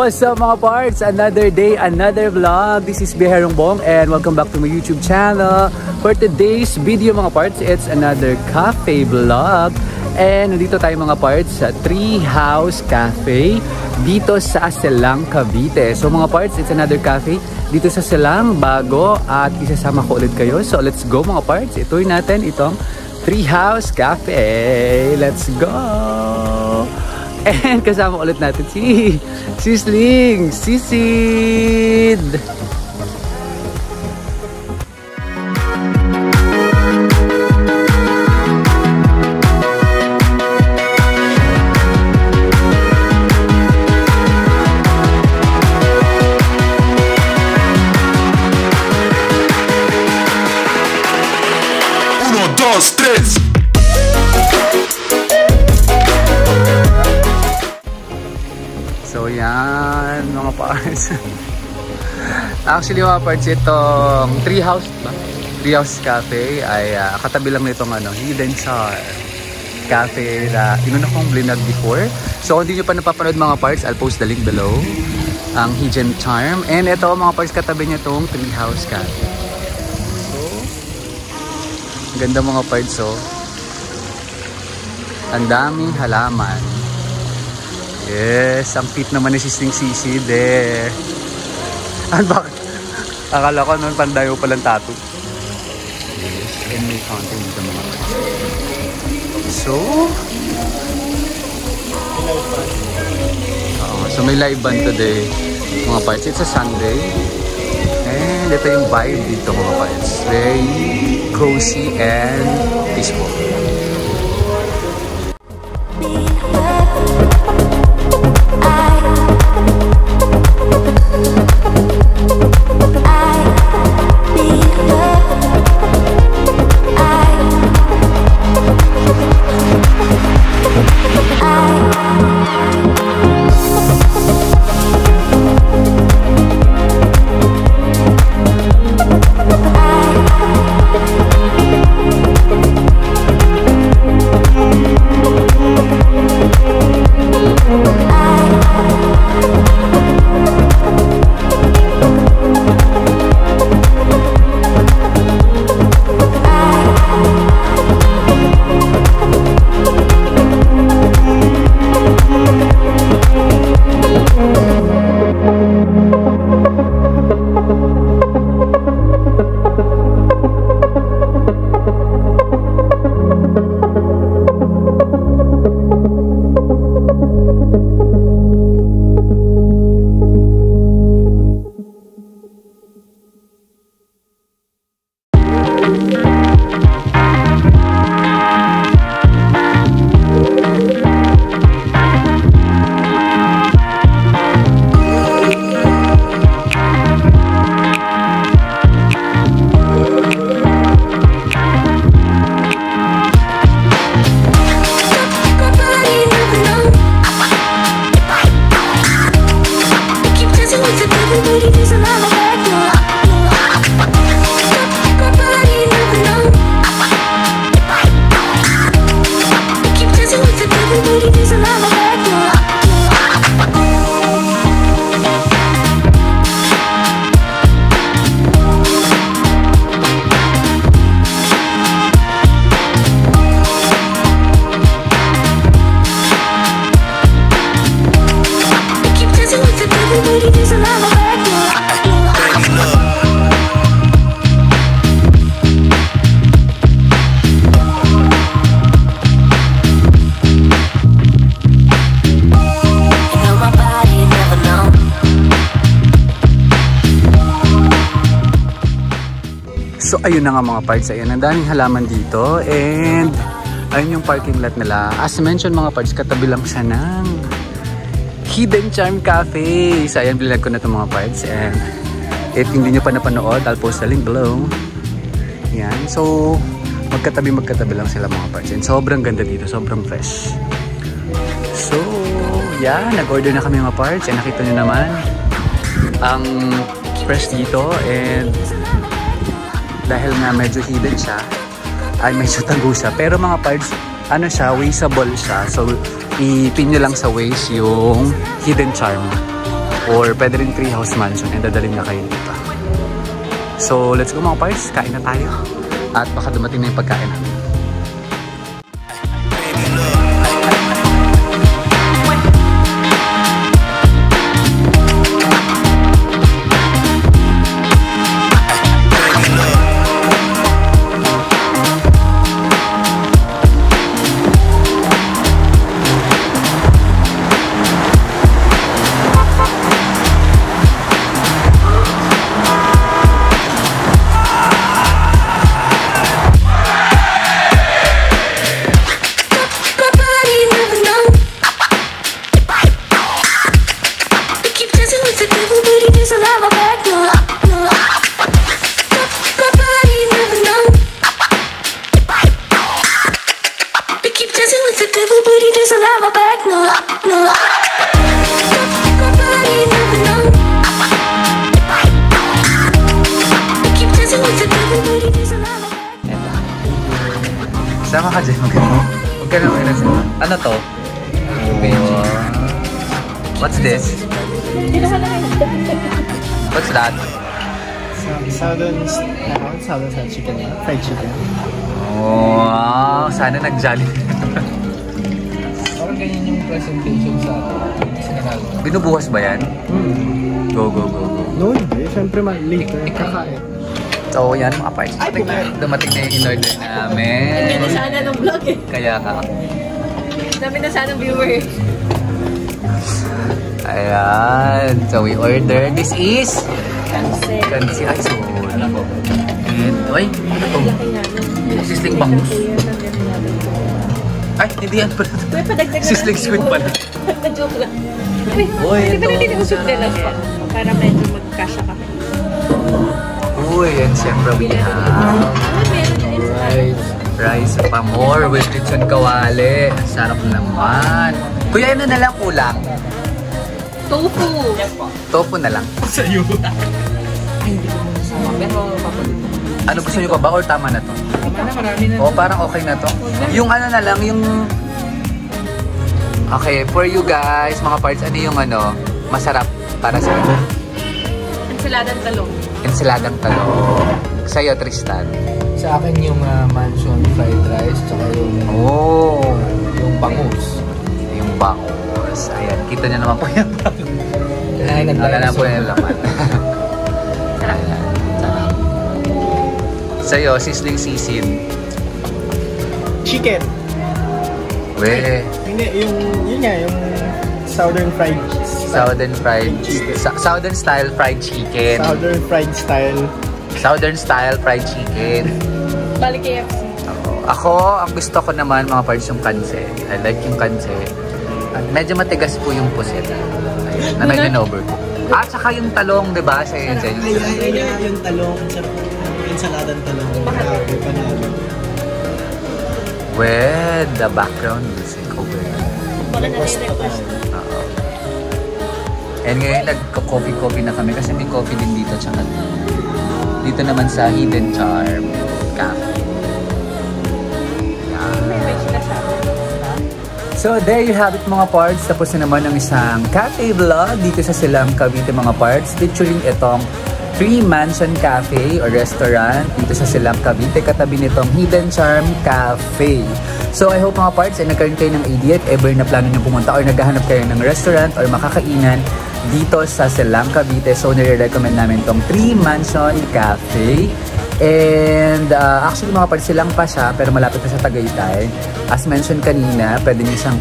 What's up mga parts? Another day, another vlog. This is Biherong Bong and welcome back to my YouTube channel. For today's video mga parts, it's another cafe vlog. And nandito tayo mga parts sa Tree House Cafe dito sa Silang, Cavite. So mga parts, it's another cafe dito sa Silang, bago, at isasama ko ulit kayo. So let's go mga parts. Ituloy natin itong Tree House Cafe. Let's go! And kasama ulit natin si Sisling, Sisid. Uno, dos, tres. So yan mga parts. Actually mga parts, itong Tree House Cafe ay katabi lang nitong Hidden Charm Cafe na inuna kong blinag before. So kung hindi nyo pa napapanood mga parts, I'll post the link below. Ang Hidden Charm. And ito mga parts, katabi niya itong Tree House Cafe. So ganda mga parts. So ang daming halaman. Yes, ang fit naman ni Sisling Sisid eh. Bakit? Akala ko noon pandayo palang tattoo. Yes, and may fountain dito mga parts. So may live band today mga parts. It's a Sunday. And ito yung vibe dito mga parts. Very cozy and peaceful. So ayun na nga mga parts, ayun, ang daming halaman dito and ayun yung parking lot nila. As mentioned mga parts, katabi lang siya ng Hidden Charm Cafe. So ayan, bilag ko na itong mga parts, and if hindi nyo pa napanood, I'll post the link below. Yan, so magkatabi lang sila mga parts, and sobrang ganda dito, sobrang fresh. So yeah, nag-order na kami mga parts, and nakita nyo naman ang fresh dito. And dahil nga medyo hidden siya, ay medyo tago siya, pero mga parts, ano siya, wasteable siya. So i-pin nyo lang sa waste yung Hidden Charm Or pwede rin treehouse mansion and dadalhin na kayo dito. So, let's go mga parts. Kain na tayo. At baka dumating na yung pagkain namin. Sama ka dyan. Huwag ka naman nasa. Ano to? What's this? What's that? Southern style chicken, fried chicken. Wow, sana nag-jolly. Parang ganyan yung presentation sa sinagawa. Binubuhas ba yan? Go. No, hindi. Siyempre later, kakain. So, yan mga parts. Dumating na yung in-order namin. Dami na sana ng vlog eh. Kaya ka. Dami na sana ng viewer. Ayan. So, we order. This is Kanse. Kansi. Ay, so, ano po? And, ay, ano to? Laki nga nun. Sisling bangus. Ay, hindi yan pala. Uy, padagdag na. Sisling squid pala. Joke lang. Uy, Hindi ba ito. natin usok din lang pa? Para medyo magkasya ka. Uy, yan siyempre we have Meron na ito. rice pa more with lechon kawali. Ang sarap naman. Kuya, ano na lang kulang? Tofu. Tofu na lang. Sa'yo. Pero papalit. Ano gusto niyo pa ba or tama na to? Tama na, marami na. O parang okay na to. Yung ano na lang, yung... Okay, for you guys, mga parts, ano yung ano, masarap para sa inyo? Ensaladang talong. Ensaladang talong. Sa'yo, Tristan. Sa akin yung mansion fried rice, tsaka yung bangus. Yung bangus. Ayan, kita niyo naman po yung bangus. Ay, Wala na po yung laman. Ayan, sarap. Sa'yo, sisling sisin. Chicken. We, Hindi, yun nga, yung southern fried Southern style fried chicken. Southern fried style. Southern style fried chicken. Balik KFC. Ako, ang gusto ko naman mga parts yung kanse. I like yung kanse. At medyo matigas po yung puset. Ayun, na nag-over ko. At saka yung talong, di ba? Sa yun, Yung talong, ensaladang talong. Grabe, panalo. With the background music over there. Wala na rin-request. Oo. And ngayon, nagko-coffee-coffee na kami kasi may coffee din dito. Tsaka dito naman sa Hidden Charm Cafe. May sinasabi. So there you have it mga parts. Tapos na naman ang isang cafe vlog dito sa Silang Cavite mga parts. Featuring itong Free Mansion Cafe or restaurant dito sa Silang Cavite. Katabi nitong Hidden Charm Cafe. So I hope mga parts ay nagkaroon kayo ng idea if ever na plano nyo pumunta or naghahanap kayo ng restaurant or makakainan dito sa Silang Cavite. So nire-recommend namin itong Free Mansion Cafe. And actually mga parts silang pa siya pero malapit na sa Tagaytay. As mentioned kanina, pwede nyo siyang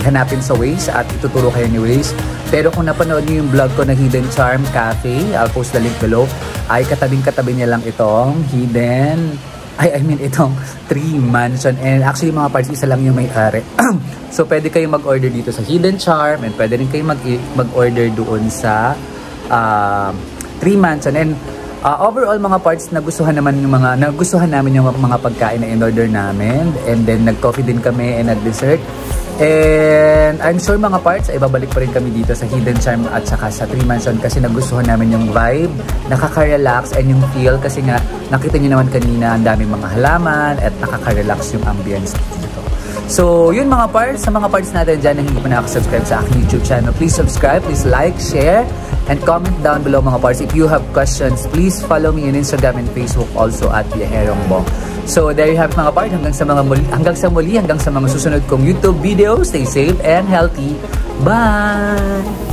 ihanapin sa Waze at ituturo kayo ni Waze. Pero kung napanood nyo yung vlog ko na Hidden Charm Cafe, I'll post the link below, ay katabing-katabi niya lang itong itong Free Mansion. And actually mga parts, isa lang yung may-ari. So pwede kayong mag-order dito sa Hidden Charm and pwede rin kayong mag-order doon sa Free Mansion. And overall mga parts, nagustuhan namin yung mga pagkain na in-order namin. And then nag-coffee din kami and nag-dessert. And I'm sure mga parts ay babalik pa rin kami dito sa Hidden Charm at saka sa Free Mansion kasi nagustuhan namin yung vibe, nakaka-relax and yung feel kasi nga nakita nyo naman kanina ang daming mga halaman at nakaka-relax yung ambience dito. So yun mga parts, sa mga parts natin dyan na hindi pa nakasubscribe sa aking YouTube channel, please subscribe, please like, share, And comment down below mga parts if you have questions. Please follow me on Instagram and Facebook also at Viajerong Bong. So there you have it mga parts. Hanggang sa muli, hanggang sa mga susunod kong YouTube videos. Stay safe and healthy. Bye!